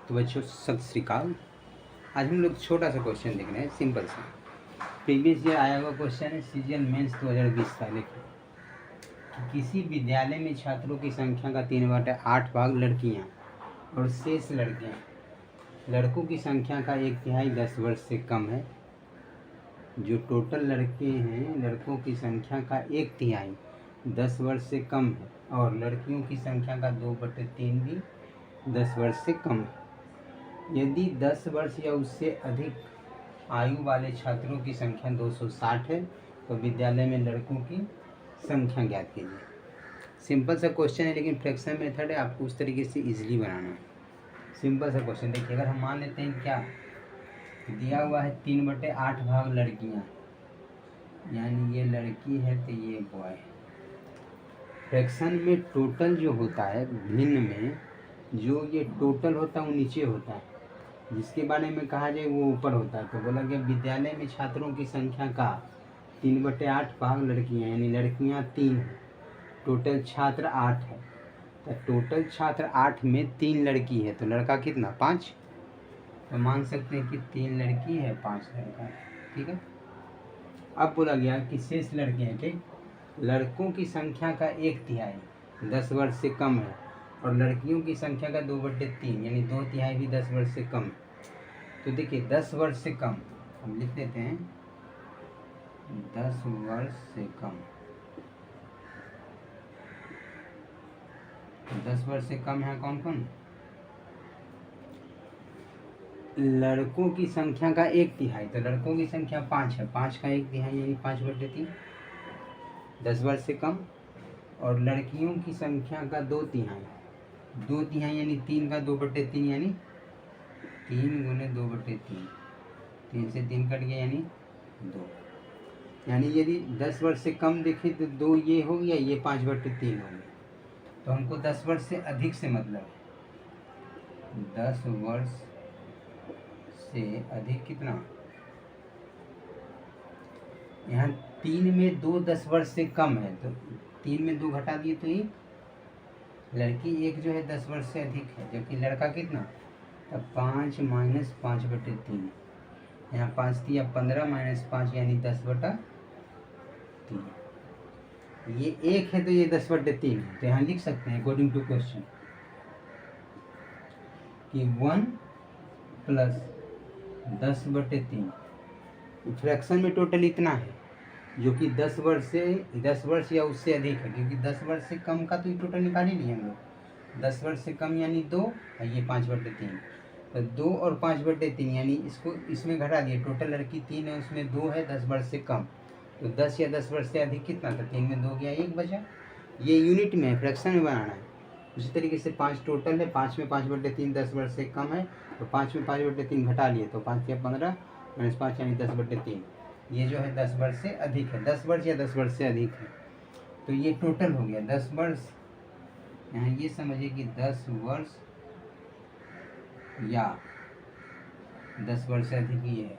तो बच्चों सत श्री अकाल। आज हम लोग छोटा सा क्वेश्चन देख रहे हैं, सिंपल सा। प्रीवियस ईयर आया हुआ क्वेश्चन है, सीजन मेंस 2020 का। देखिए कि किसी विद्यालय में छात्रों की संख्या का 3/8 भाग लड़कियां और शेष लड़कियां, लड़कों की संख्या का 1/3 10 वर्ष से कम है। जो टोटल लड़के हैं, लड़कों की संख्या का 1/3 10 वर्ष से कम है, और लड़कियों की संख्या का 2/3 भी 10 वर्ष से कम है। यदि 10 वर्ष या उससे अधिक आयु वाले छात्रों की संख्या 260 है तो विद्यालय में लड़कों की संख्या ज्ञात कीजिए। सिंपल सा क्वेश्चन है, लेकिन फ्रैक्शन मेथड है, आपको उस तरीके से इजीली बनाना है। सिंपल सा क्वेश्चन देखिए, अगर हम मान लेते हैं क्या दिया हुआ है 3/8 भाग लड़कियां, यानी ये लड़की है तो ये बॉय है। फ्रैक्शन में टोटल जो होता है, भिन्न में जो ये टोटल होता है वो नीचे होता है, जिसके बारे में कहा जाए वो ऊपर होता है। तो बोला गया विद्यालय में छात्रों की संख्या का 3/8 भाग लड़कियां, यानी लड़कियां 3 हैं, टोटल छात्र 8 है। तो टोटल छात्र 8 में 3 लड़की है, तो लड़का कितना 5। तो मान सकते हैं कि 3 लड़की है 5 लड़का है, ठीक है। अब बोला गया कि शेष लड़के हैं, ठीक। लड़कों की संख्या का 1/3 10 वर्ष से कम है, और लड़कियों की संख्या का 2/3 यानी 2/3 भी 10 वर्ष से कम है। तो देखिए 10 वर्ष से कम हम लिख देते हैं, 10 वर्ष से कम। 10 वर्ष से कम है कौन कौन? लड़कों की संख्या का 1/3, तो लड़कों की संख्या 5 है, 5 का 1/3 यानी 5/3 10 वर्ष से कम। और लड़कियों की संख्या का 2/3 यानी 3 का 2/3 यानी 3 गुने 2/3, 3 से 3 कट गया यानी 2। यानी यदि 10 वर्ष से कम देखे तो 2 ये हो गया, ये 5/3 हो गया। तो हमको 10 वर्ष से अधिक से मतलब है 10 वर्ष से अधिक कितना, यहाँ 3 में 2 10 वर्ष से कम है, तो 3 में 2 घटा दिए तो 1। लड़की 1 जो है 10 वर्ष से अधिक है, जबकि लड़का कितना, तब 5 माइनस 5/3, यहाँ 5 दिया 15 माइनस 5 यानी 10/3। ये 1 है तो ये 10/3 है, तो यहाँ लिख सकते हैं अकॉर्डिंग टू क्वेश्चन कि 1 प्लस 10/3। फ्रैक्शन में टोटल इतना है, जो कि 10 वर्ष या उससे अधिक है, क्योंकि 10 वर्ष से कम का तो ये टोटल निकाल ही लिए हम लोग। 10 वर्ष से कम यानी 2, और ये 5/3, तो 2 और 5/3 यानी इसको इसमें घटा दिए। टोटल लड़की 3 है, उसमें 2 है 10 वर्ष से कम, तो 10 या 10 वर्ष से अधिक कितना था, 3 में 2 गया 1 बचा। ये यूनिट में फ्रैक्शन में बनाना है। उसी तरीके से 5 टोटल है, 5 में 5/3 10 वर्ष से कम है, तो 5 में 5/3 घटा लिए, तो 5 या 15 माइनस 5 यानी 10/3। ये जो है 10 वर्ष से अधिक है, 10 वर्ष या 10 वर्ष से अधिक है, तो ये टोटल हो गया 10 वर्ष। यहाँ ये समझिए कि 10 वर्ष या 10 वर्ष से अधिक ये है।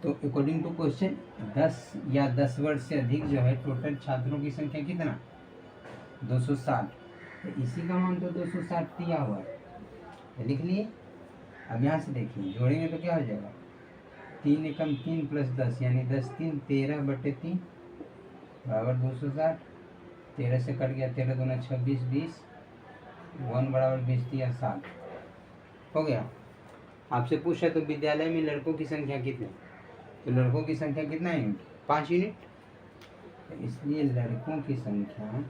तो अकॉर्डिंग टू क्वेश्चन 10 या 10 वर्ष से अधिक जो है टोटल छात्रों की संख्या कितना 260। तो इसी का मान तो 260 दिया हुआ है, तो लिख लिए। अब यहाँ से देखिए जोड़ेंगे तो क्या हो जाएगा, 3 एकम 3 प्लस 10 यानी 10 3 13/3 बराबर 260। 13 से कट गया, 13 दूना 26 20, 1 बराबर 20 दिया 7 हो गया। आपसे पूछा तो विद्यालय में लड़कों की संख्या कितनी, तो लड़कों की संख्या कितना यूनिट 5 यूनिट, तो इसलिए लड़कों की संख्या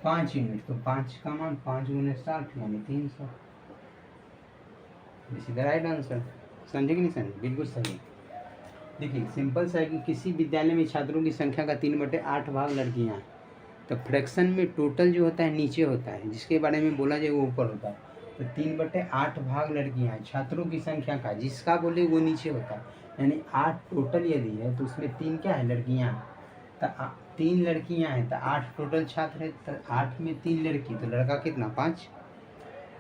5 यूनिट। तो 5 का मान 5 गुने 60 यानी 300। This is the right answer. समझे कि नहीं समझे, बिल्कुल सही। देखिए सिंपल सा है कि किसी विद्यालय में छात्रों की संख्या का 3/8 भाग लड़कियां हैं, तो फ्रैक्शन में टोटल जो होता है नीचे होता है, जिसके बारे में बोला जाए वो ऊपर होता है। तो 3/8 भाग लड़कियां हैं, छात्रों की संख्या का जिसका बोले वो नीचे होता है, यानी 8 टोटल यदि है तो उसमें 3 क्या है लड़कियां हैं, तो 3 लड़कियां हैं, तो 8 टोटल छात्र है, तो 8 में 3 लड़की, तो लड़का कितना 5।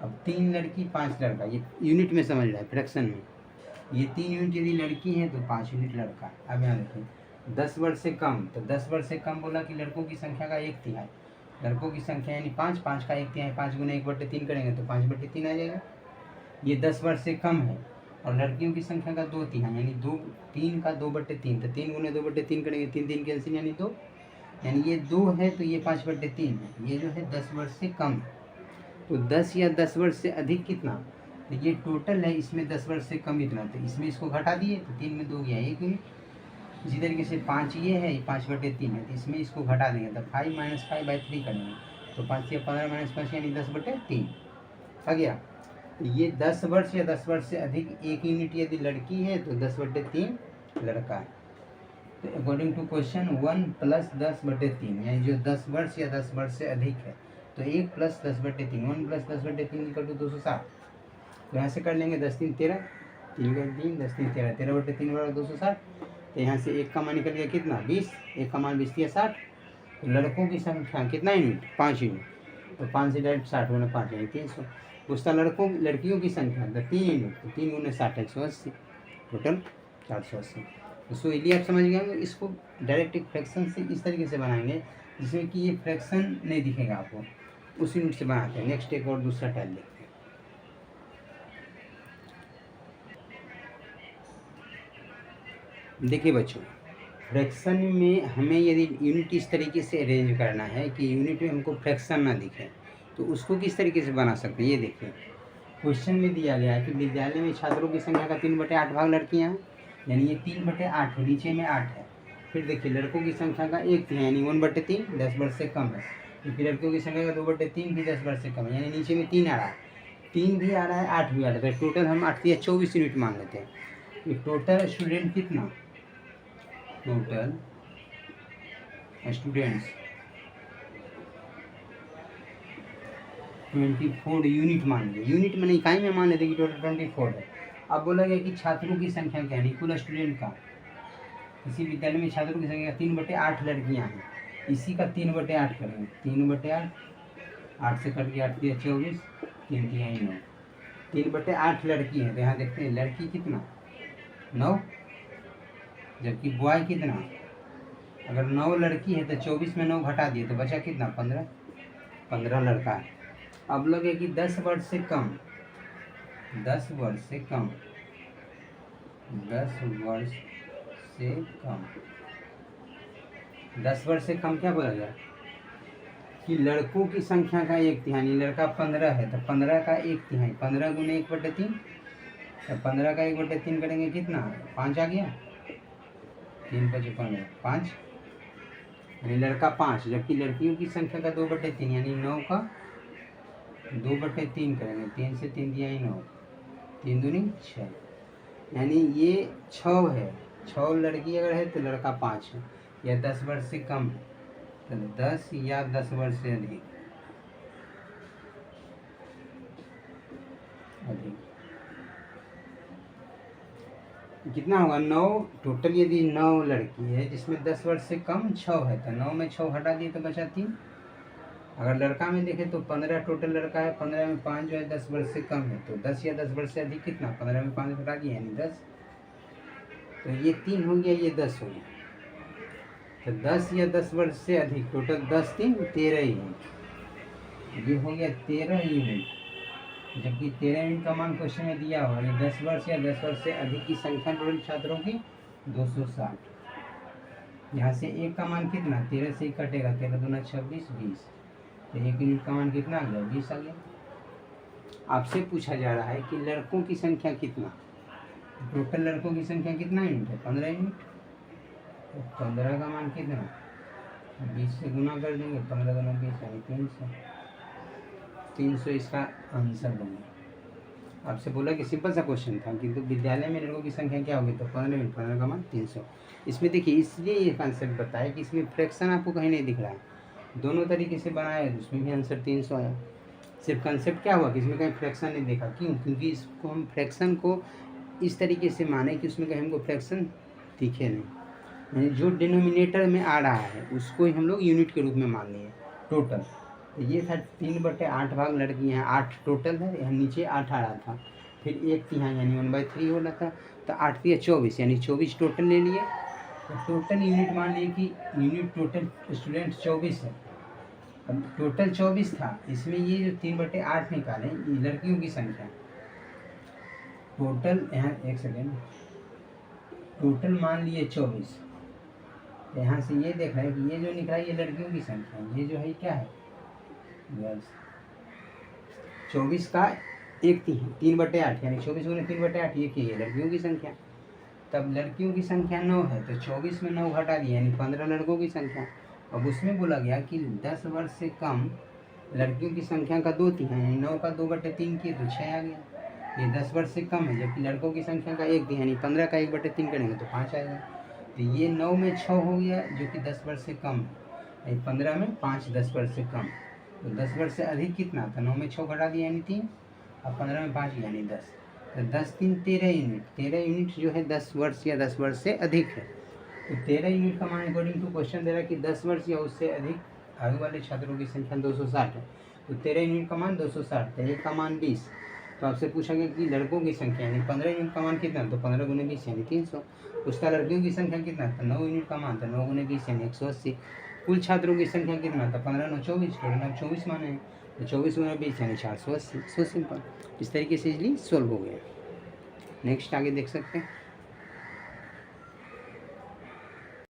अब 3 लड़की 5 लड़का, ये यूनिट में समझ रहा है, फ्रैक्शन में ये 3 यूनिट यदि लड़की है तो 5 यूनिट लड़का। अब यहाँ देखिए 10 वर्ष से कम, तो 10 वर्ष से कम बोला कि लड़कों की संख्या का 1/3, लड़कों की संख्या यानी 5, 5 का 1/3, 5 गुना 1/3 करेंगे तो 5/3 आ जाएगा। ये 10 वर्ष से कम है। और लड़कियों की संख्या का 2/3 यानी 3 का 2/3, तो 3 गुना 2/3 करेंगे, 3 3 कैंसिल यानी 2, यानी ये 2 है तो ये 5/3 है। ये जो है 10 वर्ष से कम है। तो 10 या 10 वर्ष से अधिक कितना, तो ये टोटल है, इसमें 10 वर्ष से कम इतना, तो इसमें इसको घटा दिए तो 3 में 2 गया 1 यूनिट। इसी तरीके से 5 ये है, ये 5/3 है, तो इसमें इसको घटा देंगे तो 5 - 5/3 करेंगे तो 5 या 15 - 5 यानी 10/3 आ गया। तो ये 10 वर्ष या 10 वर्ष से अधिक 1 यूनिट यदि लड़की है तो 10/3 लड़का है। तो अकॉर्डिंग टू क्वेश्चन 1 + 10/3 यानी जो 10 वर्ष या 10 वर्ष से अधिक है तो 1 + 10/3, 1 + 10/3 = 260। तो यहाँ से कर लेंगे 10 3 13, 3 का 3, 10 3 13, 13/3 = 260। तो यहाँ से 1 का मान निकल गया कितना 20, 1 का मान 20 या 60। तो लड़कों की संख्या कितना यूनिट 5 यूनिट, तो 5 से डायरेक्ट 60 गुना 5 यानी 300। पूछता लड़कियों की संख्या तो 3 यूनिट, तो 3 गुना 60 180, टोटल 480। तो सो इसीलिए आप समझ गए इसको डायरेक्ट एक फ्रैक्शन से इस तरीके से बनाएंगे जिसमें कि ये फ्रैक्शन नहीं दिखेगा आपको, उस यूनिट से बनाते हैं। नेक्स्ट एक और दूसरा टाइप देखते हैं। देखिए बच्चों, फ्रैक्शन में हमें यदि यूनिट इस तरीके से अरेंज करना है कि यूनिट में हमको फ्रैक्शन ना दिखे, तो उसको किस तरीके से बना सकते हैं। ये देखिए क्वेश्चन में दिया गया है कि विद्यालय में छात्रों की संख्या का 3/8 भाग लड़कियां हैं, यानी ये 3/8 है, नीचे में 8 है। फिर देखिए लड़कों की संख्या का 1/3 यानी 1/3, 10 वर्ष से कम है। फिर लड़कियों की संख्या का 2/3 भी 10 वर्ष से कम है, यानी नीचे में 3 आ रहा है, 3 भी आ रहा है, 8 भी आ रहा है। तो टोटल हम 8 या 24 यूनिट मान लेते हैं। तो टोटल स्टूडेंट कितना, टोटल स्टूडेंट्स 24 यूनिट मान लें। यूनिट में इकाई में मान लेते कि टोटल 24 है। अब बोला गया कि छात्रों की संख्या क्या है, कुल स्टूडेंट का, इसी विद्यालय में छात्रों की संख्या 3/8 लड़कियां हैं, इसी का 3/8 करेंगे, 3/8, 8 से कट गया 8 × 24, 3 × 9, 3/8 लड़की है। तो यहाँ देखते हैं लड़की कितना 9, जबकि बॉय कितना, अगर 9 लड़की है तो 24 में 9 घटा दिए तो बचा कितना 15 लड़का है। अब लगे कि 10 वर्ष से कम, 10 वर्ष से कम, 10 वर्ष से कम, 10 वर्ष से कम क्या बोला गया कि लड़कों की संख्या का 1/3 यानी लड़का 15 है तो 15 का 1/3, 15 गुना 1/3, तो 15 का 1/3 करेंगे कितना 5 आ गया, 3 × 15 5, यानी लड़का 5, जबकि लड़कियों की संख्या का 2/3 यानी 9 का 2/3 करेंगे, 3 से 3 दिया 9, 3 दूनी 6, यानी ये 6 है। 6 लड़की अगर है तो लड़का 5 है, या 10 वर्ष से कम है तो 10 या 10 वर्ष से अधिक कितना होगा 9 टोटल। यदि 9 लड़की है जिसमें 10 वर्ष से कम 6 है तो 9 में 6 हटा दिए तो बचा 3। अगर लड़का में देखें तो 15 टोटल लड़का है, 15 में 5 जो है 10 वर्ष से कम है, तो 10 या 10 वर्ष से अधिक कितना 15 में 5 हटा दिए यानी 10, तो ये 3 हो गया, ये 10 हो गया। तो 10 या 10 वर्ष से अधिक टोटल 10 3 13 यूनिट, ये हो गया 13 यूनिट, जबकि 13 यूनिट का मान क्वेश्चन में दिया हुआ है। 10 वर्ष या 10 वर्ष से अधिक की संख्या टोटल छात्रों की 260। यहाँ से 1 का मान कितना 13 से ही कटेगा, 13 दूना 26 20, तो 1 यूनिट का मान कितना आ गया 20 आ गया। आपसे पूछा जा रहा है कि लड़कों की संख्या कितना, टोटल लड़कों की संख्या कितना यूनिट है 15 यूनिट, तो 15 का मान कितना 20 से गुना कर देंगे, 15 दूना 20 यानी 300 इसका आंसर बनेगा। आपसे बोला कि सिंपल सा क्वेश्चन था, किंतु विद्यालय में लड़कों की संख्या क्या होगी तो 15 यूनिट, 15 का मान 300। इसमें देखिए इसलिए ये कॉन्सेप्ट बताया कि इसमें फ्रैक्शन आपको कहीं नहीं दिख रहा है, दोनों तरीके से बनाया है, उसमें भी आंसर 300 आया। सिर्फ कंसेप्ट क्या हुआ कि इसमें कहीं फ्रैक्शन नहीं देखा, क्यों, क्योंकि इसको हम फ्रैक्शन को इस तरीके से माने कि उसमें कहीं हमको फ्रैक्शन दिखे नहीं, यानी जो डिनोमिनेटर में आ रहा है उसको ही हम लोग यूनिट के रूप में मान लिए टोटल। तो ये था 3/8 भाग लड़कियाँ, 8 टोटल है, यहाँ नीचे 8 आ रहा था, फिर 1/3 यानी 1/3 हो रहा था, तो 8 या 24 यानी 24 टोटल ले लिए। तो टोटल यूनिट मान लिए कि यूनिट टोटल स्टूडेंट 24 है, अब टोटल 24 था, इसमें ये जो 3/8 निकालें, ये लड़कियों की संख्या टोटल, यहाँ एक सेकेंड, टोटल मान लिए 24, यहाँ से ये देख रहे हैं कि ये जो निकला ये लड़कियों की संख्या है, ये जो है क्या है गर्ल्स। 24 का 3/8 यानी 24 गुने 3/8 ये क्या है लड़कियों की संख्या। तब लड़कियों की संख्या 9 है तो 24 में 9 घटा दिया यानी 15 लड़कों की संख्या। अब उसमें बोला गया कि 10 वर्ष से कम लड़कियों की संख्या का 2/3 यानी 9 का 2/3 किए तो 6 आ गया। ये 10 वर्ष से कम है, जबकि लड़कों की संख्या का 1/3 यानी 15 का 1/3 करेंगे तो 5 आएगा। तो ये 9 में 6 हो गया जो कि 10 वर्ष से कम है, 15 में 5 10 वर्ष से कम। तो 10 वर्ष से अधिक कितना था, 9 में 6 घटा दिया यानी 3, और 15 में 5 यानी 10। तो 10 3 13 यूनिट, 13 यूनिट जो है 10 वर्ष या 10 वर्ष से अधिक है। तो 13 यूनिट का मान अकॉर्डिंग टू क्वेश्चन दे रहा है कि 10 वर्ष या उससे अधिक आयु वाले छात्रों की संख्या 260 है। तो 13 यूनिट का मान 260, तो एक का मान 20। तो आपसे पूछा गया कि लड़कों की संख्या यानी 15 यूनिट का मान कितना, तो 15 गुने 20 यानी 300। उसका लड़कियों की संख्या कितना था, 9 यूनिट का मान था, 9 गुने 20 यानी 180। कुल छात्रों की संख्या कितना था, 15 9 24, टोटल 24 माने हैं, तो 24 गुना 20 यानी 480। सो सिंपल, इस तरीके से इजली सोल्व हो गया। नेक्स्ट आगे देख सकते हैं।